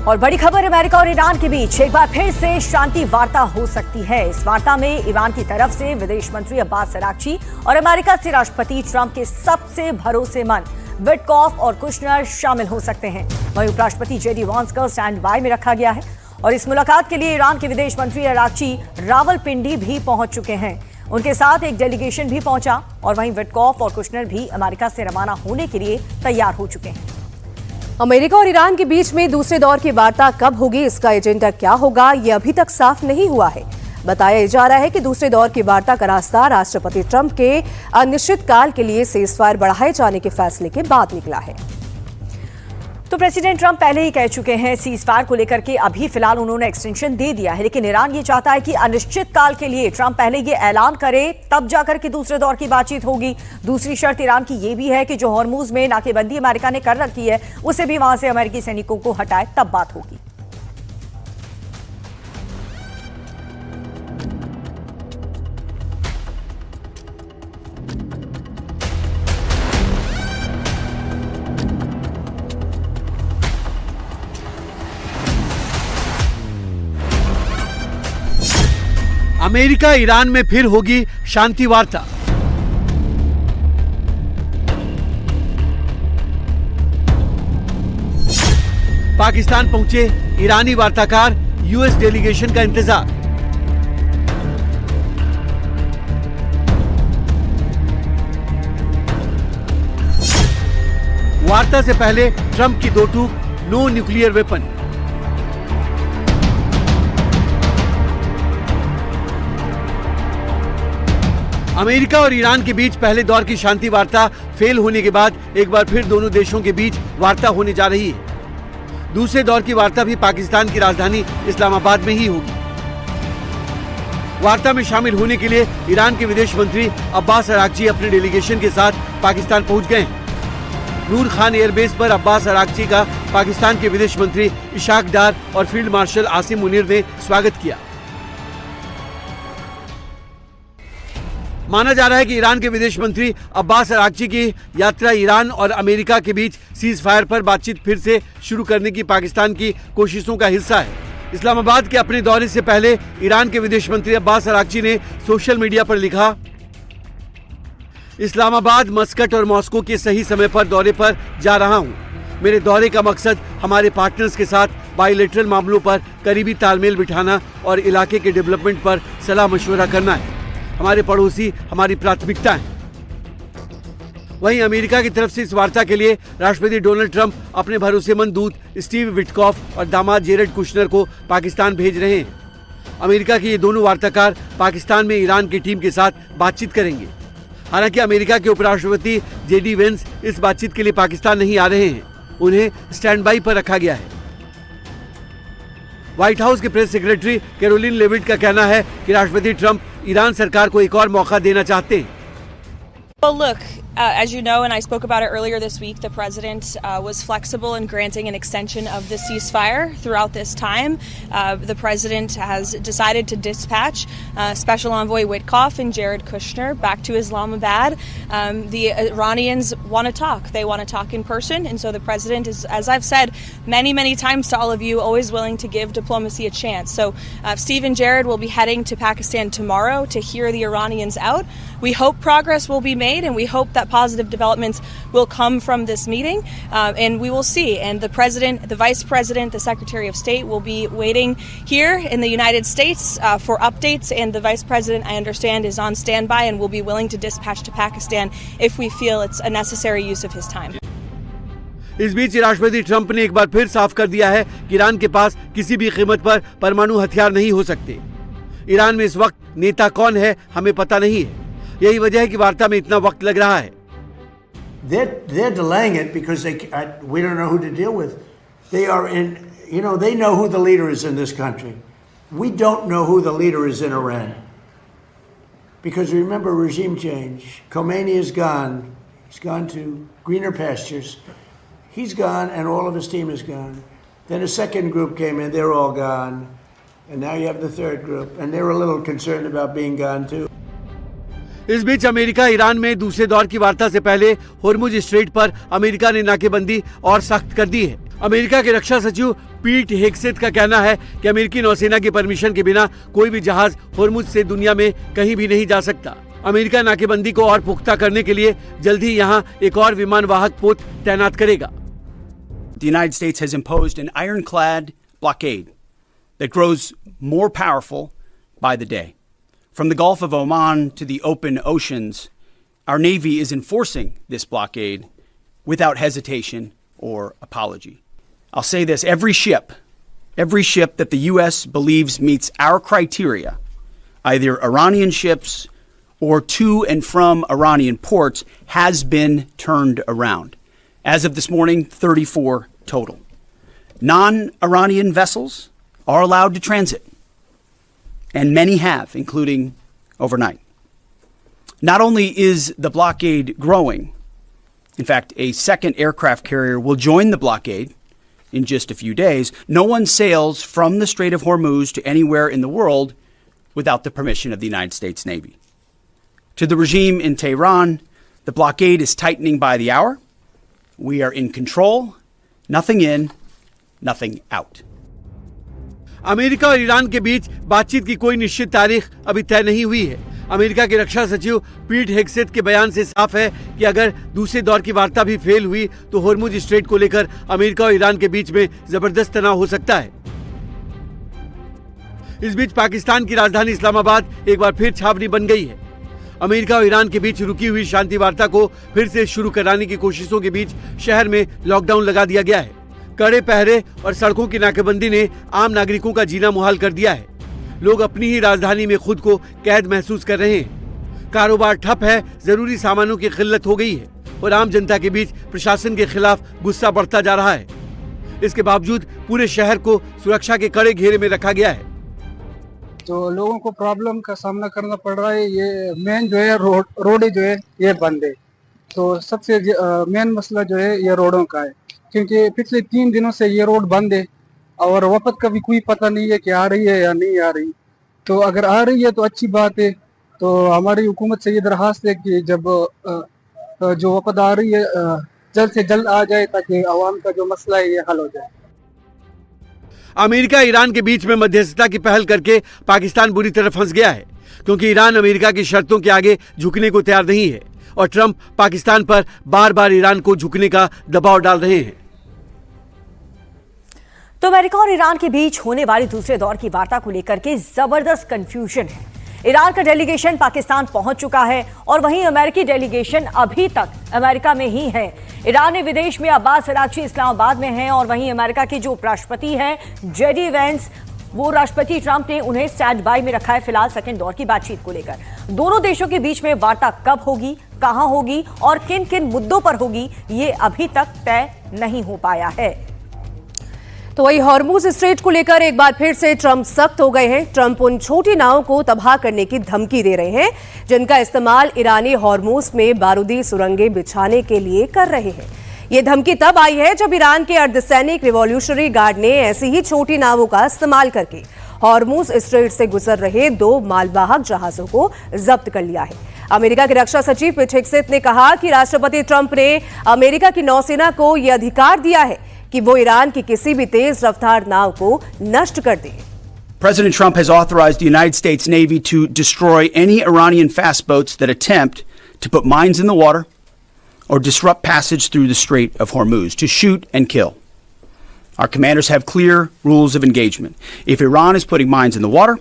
और बड़ी खबर, अमेरिका और ईरान के बीच एक बार फिर से शांति वार्ता हो सकती है। इस वार्ता में ईरान की तरफ से विदेश मंत्री अब्बास अराक्ची और अमेरिका से राष्ट्रपति ट्रंप के सबसे भरोसेमंद विटकॉफ और कुशनर शामिल हो सकते हैं। वहीं उपराष्ट्रपति जेडी वांस को स्टैंड बाय में रखा गया है और इस मुलाकात के लिए ईरान के विदेश मंत्री अराक्ची रावलपिंडी भी पहुंच चुके हैं। उनके साथ एक डेलीगेशन भी पहुंचा और वहीं विटकॉफ और कुशनर भी अमेरिका से रवाना होने के लिए तैयार हो चुके हैं। अमेरिका और ईरान के बीच में दूसरे दौर की वार्ता कब होगी, इसका एजेंडा क्या होगा, यह अभी तक साफ नहीं हुआ है। बताया जा रहा है कि दूसरे दौर की वार्ता का रास्ता राष्ट्रपति ट्रंप के अनिश्चितकाल के लिए सीज़फायर बढ़ाए जाने के फैसले के बाद निकला है। तो प्रेसिडेंट ट्रंप पहले ही कह चुके हैं सीज़फायर को लेकर के अभी फिलहाल उन्होंने एक्सटेंशन दे दिया है, लेकिन ईरान ये चाहता है कि अनिश्चित काल के लिए ट्रंप पहले ये ऐलान करे तब जाकर के दूसरे दौर की बातचीत होगी। दूसरी शर्त ईरान की ये भी है कि जो हॉर्मुज में नाकेबंदी अमेरिका ने कर रखी है उसे भी वहां से अमेरिकी सैनिकों को हटाए, तब बात होगी। अमेरिका ईरान में फिर होगी शांति वार्ता। पाकिस्तान पहुंचे ईरानी वार्ताकार, यूएस डेलीगेशन का इंतजार। वार्ता से पहले ट्रंप की दो टूक, नो न्यूक्लियर वेपन। अमेरिका और ईरान के बीच पहले दौर की शांति वार्ता फेल होने के बाद एक बार फिर दोनों देशों के बीच वार्ता होने जा रही है। दूसरे दौर की वार्ता भी पाकिस्तान की राजधानी इस्लामाबाद में ही होगी। वार्ता में शामिल होने के लिए ईरान के विदेश मंत्री अब्बास अराक्ची अपने डेलीगेशन के साथ पाकिस्तान पहुंच गए हैं। नूर खान एयरबेस पर अब्बास अराक्ची का पाकिस्तान के विदेश मंत्री इशाक डार और फील्ड मार्शल आसिम मुनीर ने स्वागत किया। माना जा रहा है कि ईरान के विदेश मंत्री अब्बास अराक्ची की यात्रा ईरान और अमेरिका के बीच सीज फायर पर बातचीत फिर से शुरू करने की पाकिस्तान की कोशिशों का हिस्सा है। इस्लामाबाद के अपने दौरे से पहले ईरान के विदेश मंत्री अब्बास अराक्ची ने सोशल मीडिया पर लिखा, इस्लामाबाद, मस्कट और मॉस्को के सही समय पर दौरे पर जा रहा हूँ। मेरे दौरे का मकसद हमारे पार्टनर्स के साथ बायलैटरल मामलों पर करीबी तालमेल बिठाना और इलाके के डेवलपमेंट पर सलाह मशवरा करना है। हमारे पड़ोसी हमारी प्राथमिकता हैं। वहीं अमेरिका की तरफ से इस वार्ता के लिए राष्ट्रपति डोनाल्ड ट्रंप अपने भरोसेमंद दूत स्टीव विटकॉफ और दामाद जेरेड कुशनर को पाकिस्तान भेज रहे हैं। अमेरिका के ये दोनों वार्ताकार पाकिस्तान में ईरान की टीम के साथ बातचीत करेंगे। हालांकि अमेरिका के उपराष्ट्रपति जेडी वेंस इस बातचीत के लिए पाकिस्तान नहीं आ रहे हैं, उन्हें स्टैंड बाई पर रखा गया है। व्हाइट हाउस के प्रेस सेक्रेटरी कैरोलिन लेविट का कहना है कि राष्ट्रपति ट्रंप ईरान सरकार को एक और मौका देना चाहते हैं। Well, look, as you know, and I spoke about it earlier this week, the president was flexible in granting an extension of the ceasefire throughout this time. The president has decided to dispatch Special Envoy Witkoff and Jared Kushner back to Islamabad. The Iranians want to talk. They want to talk in person. And so the president is, as I've said many, many times to all of you, always willing to give diplomacy a chance. So Steve and Jared will be heading to Pakistan tomorrow to hear the Iranians out. We hope progress will be made, and we hope that positive developments will come from this meeting, and we will see. And the president, the vice president, the secretary of state will be waiting here in the United States for updates, and the vice president, I understand, is on standby and will be willing to dispatch to Pakistan if we feel it's a necessary use of his time. इस बीच राष्ट्रपति Trump ने एक बार फिर साफ कर दिया है कि ईरान के पास किसी भी कीमत पर परमाणु हथियार नहीं हो सकते। ईरान में इस वक्त नेता कौन है हमें पता नहीं है। यही वजह है कि वार्ता में इतना वक्त लग रहा है। They're delaying it because we don't know who to deal with. They are in, they know who the leader is in this country. We don't know who the leader is in Iran. Because remember, regime change. Khomeini is gone. He's gone to greener pastures. He's gone, and all of his team is gone. Then a second group came in. They're all gone. And now you have the third group. And they're a little concerned about being gone too. इस बीच America Iran में दूसरे दौर की वार्ता से पहले Hormuz strait पर America ने नाकेबंदी और सख्त कर दी है। अमेरिका के रक्षा सचिव पीट हेग्सेथ का कहना है कि अमेरिकी नौसेना की परमिशन के बिना कोई भी जहाज होर्मुज से दुनिया में कहीं भी नहीं जा सकता। अमेरिका नाकेबंदी को और पुख्ता करने के लिए जल्द ही यहाँ एक और विमान वाहक पोत तैनात करेगा। The United States has imposed an ironclad blockade that grows more powerful by the day. From the Gulf of Oman to the open oceans, our Navy is enforcing this blockade without hesitation or apology. I'll say this, every ship that the U.S. believes meets our criteria, either Iranian ships or to and from Iranian ports, has been turned around. As of this morning, 34 total. Non-Iranian vessels are allowed to transit, and many have, including overnight. Not only is the blockade growing, in fact, a second aircraft carrier will join the blockade in just a few days. No one sails from the Strait of Hormuz to anywhere in the world without the permission of the United States Navy. To the regime in Tehran, the blockade is tightening by the hour. We are in control. Nothing in, nothing out. America और Iran के बीच बातचीत की कोई निश्चित तारीख अभी तय नहीं हुई है। अमेरिका के रक्षा सचिव पीट हेग्सेथ के बयान से साफ है कि अगर दूसरे दौर की वार्ता भी फेल हुई तो होर्मुज स्ट्रेट को लेकर अमेरिका और ईरान के बीच में जबरदस्त तनाव हो सकता है। इस बीच पाकिस्तान की राजधानी इस्लामाबाद एक बार फिर छावनी बन गई है। अमेरिका और ईरान के बीच रुकी हुई शांति वार्ता को फिर से शुरू कराने की कोशिशों के बीच शहर में लॉकडाउन लगा दिया गया है। कड़े पहरे और सड़कों की नाकेबंदी ने आम नागरिकों का जीना मुहाल कर दिया है। लोग अपनी ही राजधानी में खुद को कैद महसूस कर रहे हैं। कारोबार ठप है, जरूरी सामानों की किल्लत हो गई है और आम जनता के बीच प्रशासन के खिलाफ गुस्सा बढ़ता जा रहा है। इसके बावजूद पूरे शहर को सुरक्षा के कड़े घेरे में रखा गया है। तो लोगों को प्रॉब्लम का सामना करना पड़ रहा है। ये मेन जो है रोड जो है ये बंद है। तो सबसे मेन मसला जो है ये रोडों का है, क्योंकि पिछले 3 दिनों से ये रोड बंद है और वफद का भी कोई पता नहीं है कि आ रही है या नहीं आ रही। तो अगर आ रही है तो अच्छी बात है। तो हमारी हुकूमत से ये दरख्वास्त है कि जब जो वफद आ रही है जल्द से जल्द आ जाए ताकि आवाम का जो मसला है ये हल हो जाए। अमेरिका ईरान के बीच में मध्यस्थता की पहल करके पाकिस्तान बुरी तरह फंस गया है, क्योंकि ईरान अमेरिका की शर्तों के आगे झुकने को तैयार नहीं है और ट्रंप पाकिस्तान पर बार बार ईरान को झुकने का दबाव डाल रहे हैं। तो अमेरिका और ईरान के बीच होने वाली दूसरे दौर की वार्ता को लेकर के जबरदस्त कंफ्यूजन है। ईरान का डेलीगेशन पाकिस्तान पहुंच चुका है और वहीं अमेरिकी डेलीगेशन अभी तक अमेरिका में ही है। ईरानी विदेश में अब्बास अरागची इस्लामाबाद में हैं और वहीं अमेरिका के जो उपराष्ट्रपति हैं जेडी वेंस, वो राष्ट्रपति ट्रंप ने उन्हें स्टैंड बाय में रखा है फिलहाल सेकंड दौर की बातचीत को लेकर। दोनों देशों के बीच में वार्ता कब होगी, कहां होगी और किन किन मुद्दों पर होगी, ये अभी तक तय नहीं हो पाया है। तो वही हॉर्मुज स्ट्रेट को लेकर एक बार फिर से ट्रंप सख्त हो गए हैं। ट्रंप उन छोटी नावों को तबाह करने की धमकी दे रहे हैं जिनका इस्तेमाल ईरानी हॉर्मुज में बारूदी सुरंगें बिछाने के लिए कर रहे हैं। ये धमकी तब आई है जब ईरान के अर्धसैनिक रिवॉल्यूशनरी गार्ड ने ऐसी ही छोटी नावों का इस्तेमाल करके हॉर्मुज स्ट्रेट से गुजर रहे 2 मालवाहक जहाजों को जब्त कर लिया है। अमेरिका के रक्षा सचिव पीट हेग्सेथ ने कहा कि राष्ट्रपति ट्रंप ने अमेरिका की नौसेना को यह अधिकार दिया है कि वो ईरान की किसी भी तेज रफ्तार नाव को नष्ट कर दे। President Trump has authorized the United States Navy to destroy any Iranian fast boats that attempt to put mines in the water or disrupt passage through the Strait of Hormuz, to shoot and kill. Our commanders have clear rules of engagement. If Iran is putting mines in the water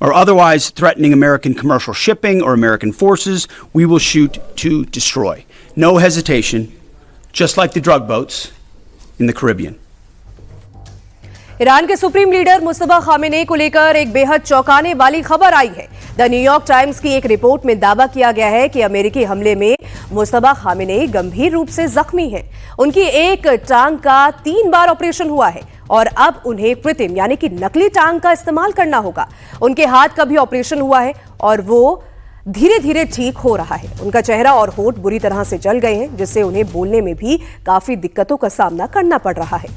or otherwise threatening American commercial shipping or American forces, we will shoot to destroy. No hesitation, just like the drug boats in the Caribbean. Iran के supreme leader Mustafa Khamenei को लेकर एक बेहद चौंकाने वाली खबर आई है। The New York times की एक रिपोर्ट में दावा किया गया है कि अमेरिकी हमले में मुस्तफा खामेनेई गंभीर रूप से जख्मी हैं। उनकी एक टांग का 3 बार ऑपरेशन हुआ है और अब उन्हें कृत्रिम यानी कि नकली टांग का इस्तेमाल करना होगा। उनके हाथ का भी ऑपरेशन हुआ है और वो धीरे धीरे ठीक हो रहा है। उनका चेहरा और होंठ बुरी तरह से जल गए हैं, जिससे उन्हें बोलने में भी काफी दिक्कतों का सामना करना पड़ रहा है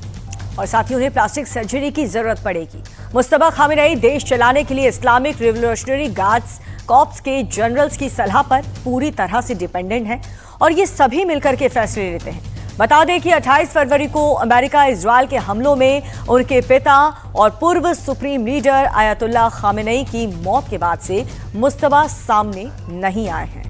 और साथ ही उन्हें प्लास्टिक सर्जरी की जरूरत पड़ेगी। मुस्तफा खामेनेई देश चलाने के लिए इस्लामिक रिवॉल्यूशनरी गार्ड्स कॉर्प्स के जनरल्स की सलाह पर पूरी तरह से डिपेंडेंट हैं और ये सभी मिलकर के फैसले लेते हैं। बता दें कि 28 फरवरी को अमेरिका इजरायल के हमलों में उनके पिता और पूर्व सुप्रीम लीडर आयतुल्लाह खामेनेई की मौत के बाद से मुस्तबा सामने नहीं आए हैं।